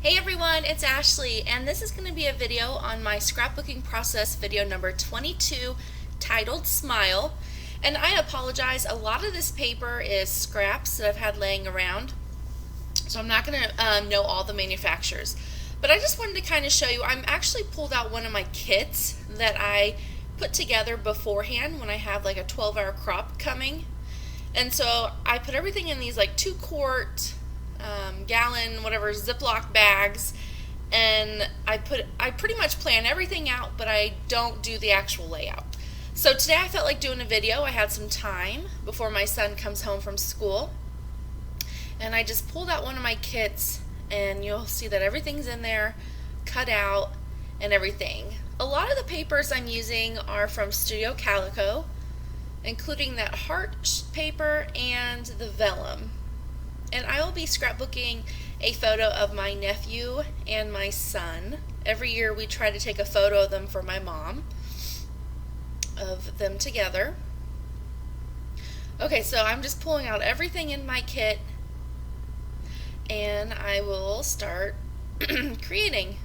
Hey everyone, it's Ashley, and this is going to be a video on my scrapbooking process, video number 22, titled Smile. And I apologize, a lot of this paper is scraps that I've had laying around, so I'm not going to know all the manufacturers. But I just wanted to kind of show you, I'm actually pulled out one of my kits that I put together beforehand when I have like a 12-hour crop coming. And so I put everything in these like 2-quart gallon, whatever, Ziploc bags, and I pretty much plan everything out, but I don't do the actual layout. So today I felt like doing a video. I had some time before my son comes home from school, and I just pulled out one of my kits, and you'll see that everything's in there, cut out, and everything. A lot of the papers I'm using are from Studio Calico, including that heart paper and the vellum. And I will be scrapbooking a photo of my nephew and my son. Every year we try to take a photo of them for my mom, of them together. Okay, so I'm just pulling out everything in my kit, and I will start creating.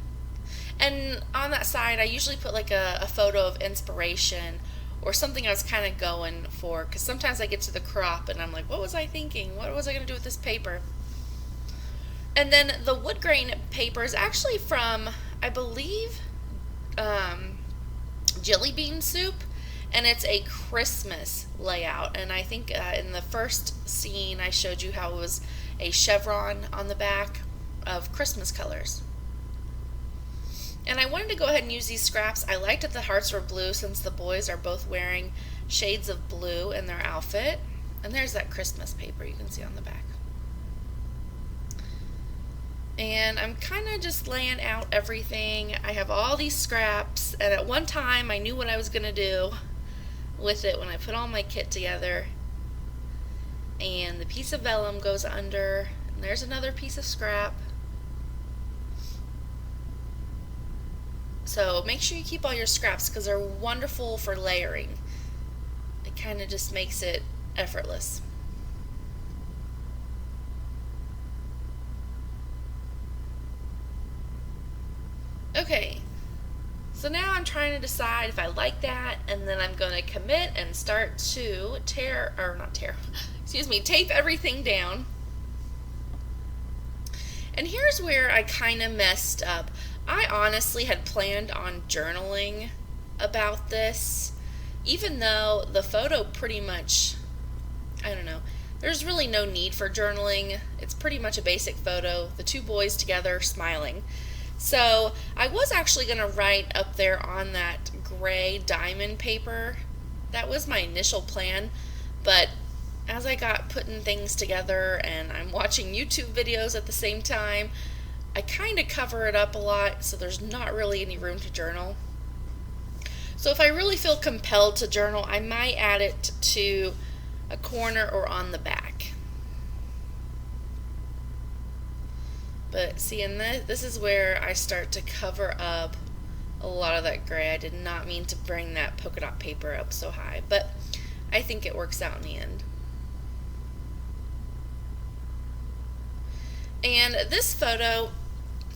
And on that side I usually put like a photo of inspiration or something I was kind of going for, because sometimes I get to the crop and I'm like, what was I thinking? What was I going to do with this paper? And then the wood grain paper is actually from, I believe, jelly bean soup, and it's a Christmas layout. And I think in the first scene I showed you how it was a chevron on the back of Christmas colors. And I wanted to go ahead and use these scraps. I liked that the hearts were blue since the boys are both wearing shades of blue in their outfit. And there's that Christmas paper you can see on the back. And I'm kind of just laying out everything. I have all these scraps, and at one time I knew what I was going to do with it when I put all my kit together. And the piece of vellum goes under, and there's another piece of scrap. So make sure you keep all your scraps because they're wonderful for layering. It kind of just makes it effortless. Okay, so now I'm trying to decide if I like that, and then I'm going to commit and start to tape everything down. And here's where I kind of messed up. I honestly had planned on journaling about this, even though the photo pretty much, I don't know, there's really no need for journaling. It's pretty much a basic photo, the two boys together smiling. So I was actually going to write up there on that gray diamond paper. That was my initial plan, but as I got putting things together and I'm watching YouTube videos at the same time, I kind of cover it up a lot, so there's not really any room to journal. So if I really feel compelled to journal, I might add it to a corner or on the back. But see, in this is where I start to cover up a lot of that gray. I did not mean to bring that polka dot paper up so high, but I think it works out in the end. And this photo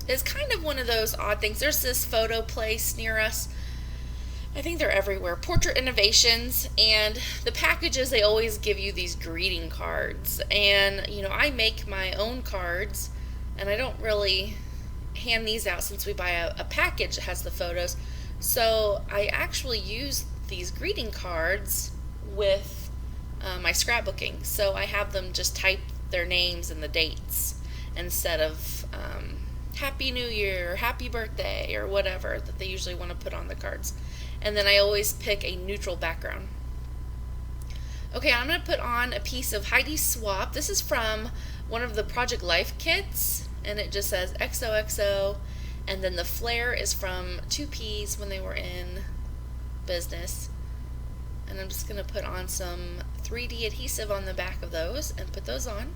is kind of one of those odd things. There's this photo place near us. I think they're everywhere. Portrait Innovations, and the packages, they always give you these greeting cards. And, you know, I make my own cards, and I don't really hand these out since we buy a package that has the photos. So I actually use these greeting cards with my scrapbooking. So I have them just type their names and the dates instead of Happy New Year, or Happy Birthday, or whatever that they usually want to put on the cards. And then I always pick a neutral background. Okay, I'm going to put on a piece of Heidi Swap. This is from one of the Project Life kits, and it just says XOXO, and then the flare is from 2Ps when they were in business. And I'm just going to put on some 3D adhesive on the back of those and put those on.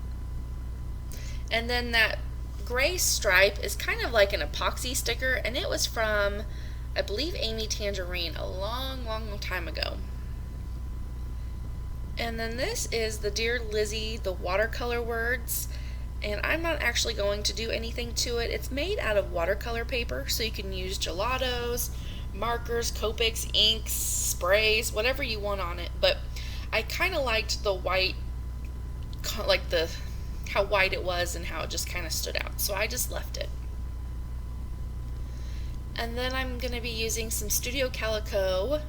And then that gray stripe is kind of like an epoxy sticker, and it was from, I believe, Amy Tangerine a long time ago. And then this is the Dear Lizzie, the watercolor words, and I'm not actually going to do anything to it. It's made out of watercolor paper, so you can use gelatos, markers, Copics, inks, sprays, whatever you want on it. But I kind of liked the white, like how white it was and how it just kind of stood out, so I just left it. And then I'm going to be using some Studio Calico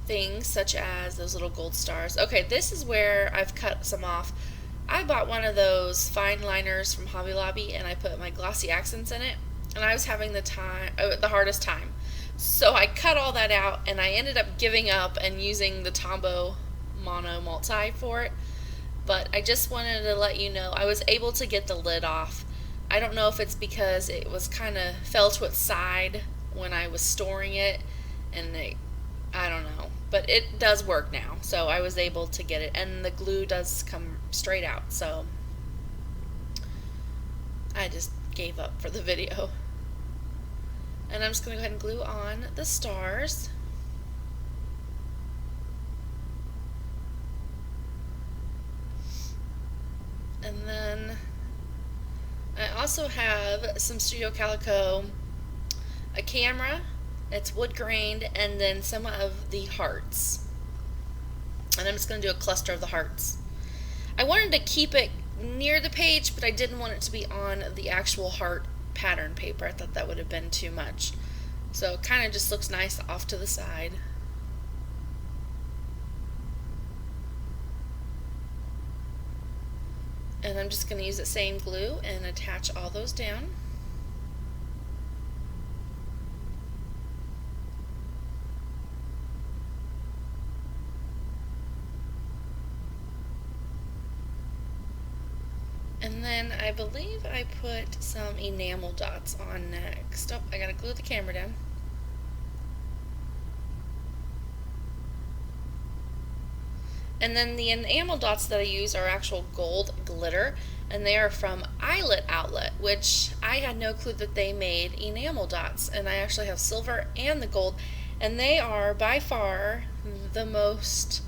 things such as those little gold stars. Okay, this is where I've cut some off. I bought one of those fine liners from Hobby Lobby and I put my glossy accents in it, and I was having the hardest time. So I cut all that out and I ended up giving up and using the Tombow Mono Multi for it. But I just wanted to let you know I was able to get the lid off. I don't know if it's because it was kind of fell to its side when I was storing it, and I don't know, but it does work now, so I was able to get it, and the glue does come straight out, so I just gave up for the video. And I'm just going to go ahead and glue on the stars. And then I also have some Studio Calico, a camera, it's wood grained, and then some of the hearts. And I'm just going to do a cluster of the hearts. I wanted to keep it near the page, but I didn't want it to be on the actual heart pattern paper. I thought that would have been too much. So it kind of just looks nice off to the side. And I'm just going to use the same glue and attach all those down. And then I believe I put some enamel dots on next. Oh, I gotta glue the camera down. And then the enamel dots that I use are actual gold glitter, and they are from Eyelet Outlet, which I had no clue that they made enamel dots. And I actually have silver and the gold, and they are by far the most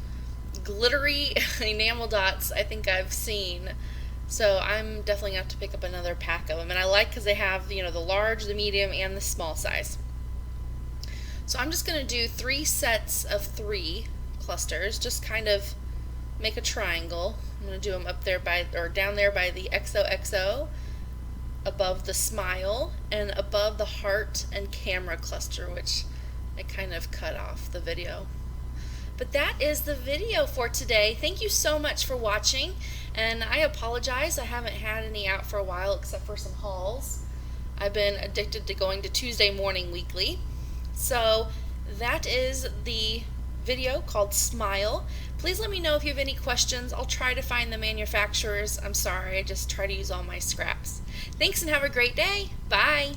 glittery enamel dots I think I've seen. So I'm definitely going to have to pick up another pack of them. And I like because they have, the large, the medium, and the small size. So I'm just going to do 3 sets of 3 clusters, just kind of make a triangle. I'm going to do them up there down there by the XOXO, above the smile, and above the heart and camera cluster, which I kind of cut off the video. But that is the video for today. Thank you so much for watching, and I apologize I haven't had any out for a while except for some hauls. I've been addicted to going to Tuesday Morning Weekly. So that is the video called Smile. Please let me know if you have any questions. I'll try to find the manufacturers. I'm sorry, I just try to use all my scraps. Thanks and have a great day. Bye.